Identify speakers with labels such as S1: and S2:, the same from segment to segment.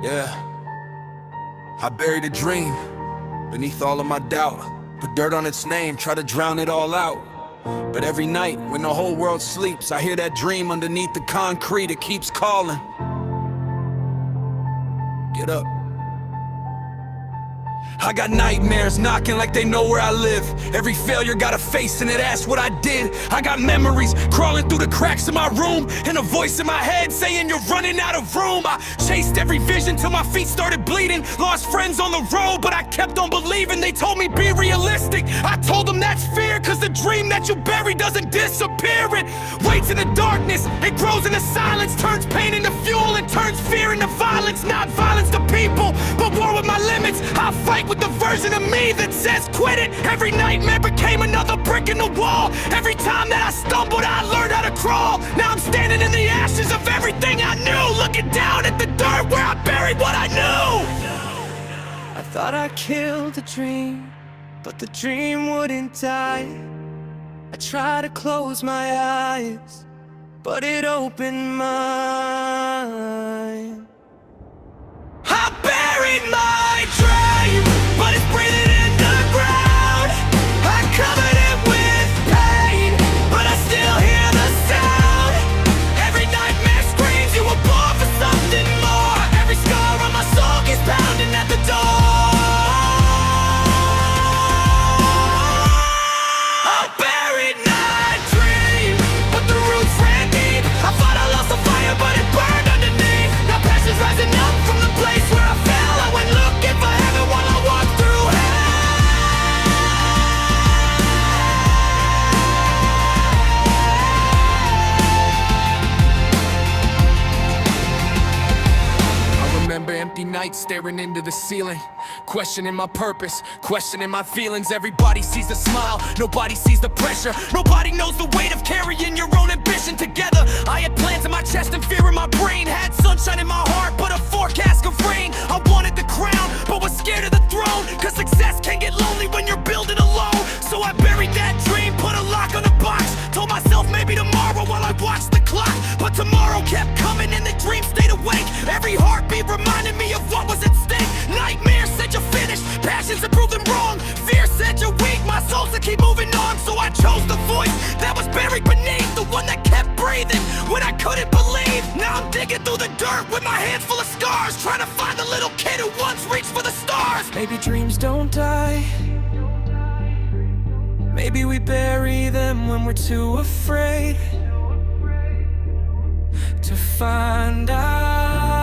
S1: Yeah, I buried a dream beneath all of my doubt. Put dirt on its name, try to drown it all out. But every night, when the whole world sleeps, I hear that dream underneath the concrete. It keeps calling. Get up. I got nightmares knocking like they know where I live. Every failure got a face and it asks what I did. I got memories crawling through the cracks of my room, and a voice in my head saying you're running out of room. I chased every vision till my feet started bleeding. Lost friends on the road, but I kept on believing. They told me be realistic. I told them that's fear, cause the dream that you bury doesn't disappear. It waits in the darkness, it grows in the silence, turns pain into fuel and turns fear into violence. Not violence to people, but war with my limits. I fight with the version of me that says quit it. Every nightmare became another brick in the wall. Every time that I stumbled, I learned how to crawl. Now I'm standing in the ashes of everything I knew, looking down at the dirt where I buried what I knew. I thought I killed the dream, but the dream wouldn't die. I tried to close my eyes, but it opened mine. I buried my dream, but it's breathing in the ground. I covered it with pain, but I still hear the sound. Every nightmare screams you were born for something more. Every scar on my soul keeps pounding at the door. I buried my dream, but the roots ran deep. I thought I lost the fire, but it burned underneath. Now passion's rising up from the place where I fell. I went looking for heaven while I walked through hell. I remember empty nights staring into the ceiling, questioning my purpose, questioning my feelings. Everybody sees the smile, nobody sees the pressure. Nobody knows the weight of carrying your own ambition together. I had plans in my chest and fear in my brain, had sunshine in my heart, but a forecast of rain. I wanted the crown, but was scared of the throne, cause success can get lonely when you're building alone. So I buried that dream, put a lock on the box, told myself maybe tomorrow while I watched the clock. But tomorrow kept coming and the dream stayed awake. Every heartbeat reminded me of what was at stake. Nightmares said you're finished, passions are proven wrong. Fear said you're weak, my soul said keep moving on. So I chose the voice that was buried beneath, the one that kept breathing when I couldn't believe. Now I'm digging through the dirt with my hands full of scars, trying to find the little kid who once reached for the stars. Maybe dreams don't die, maybe we bury them when we're too afraid to find out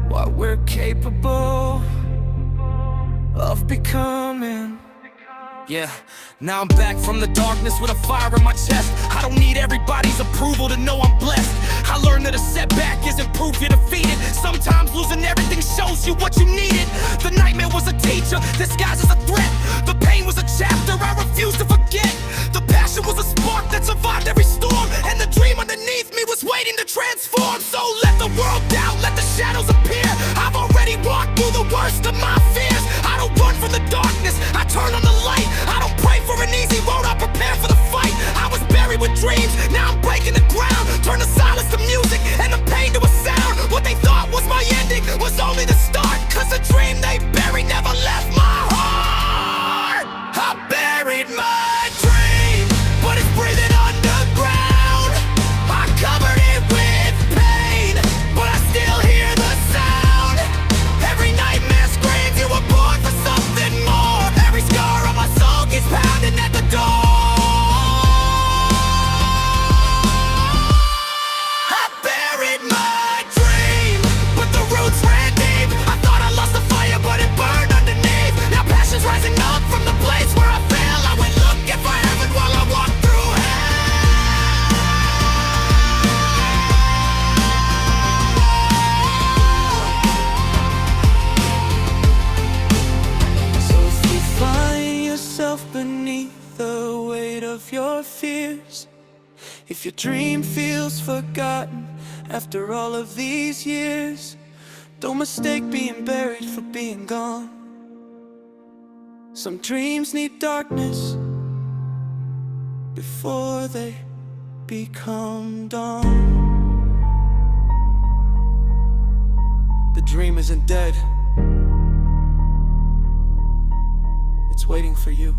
S1: what we're capable of becoming. Yeah, now I'm back from the darkness with a fire in my chest. I don't need everybody's approval to know I'm blessed. I learned that a setback isn't proof you're defeated. Sometimes losing everything shows you what you needed. The nightmare was a teacher, disguised as a threat. The pain was a chapter I refused to forget. The passion was a spark that survived every storm, and the dream underneath me was waiting to transform. So let the world doubt, let the shadows appear. I've already walked through the worst of my fears. I don't run from the darkness, I turn on the light. I don't pray for an easy road, I prepare for the fight. I was buried with dreams, now I'm breaking the ground. Turn the silence to music and the pain to a sound. What they thought was my ending was only the start, cause the dream they buried never left my heart. I buried my dream, but it's breathing underground. I covered it with pain, but I still hear the sound. Every nightmare screams you were born for something more. Every scar on my soul keeps pounding at the door. I buried my dream, but the roots ran deep. I thought I lost the fire, but it burned underneath. Now passion's rising up from the place where I fell. I went looking for heaven while I walked through hell. So if you find yourself beneath the weight of your fears, if your dream feels forgotten after all of these years, don't mistake being buried for being gone. Some dreams need darkness before they become dawn. dream isn't dead. It's waiting for you.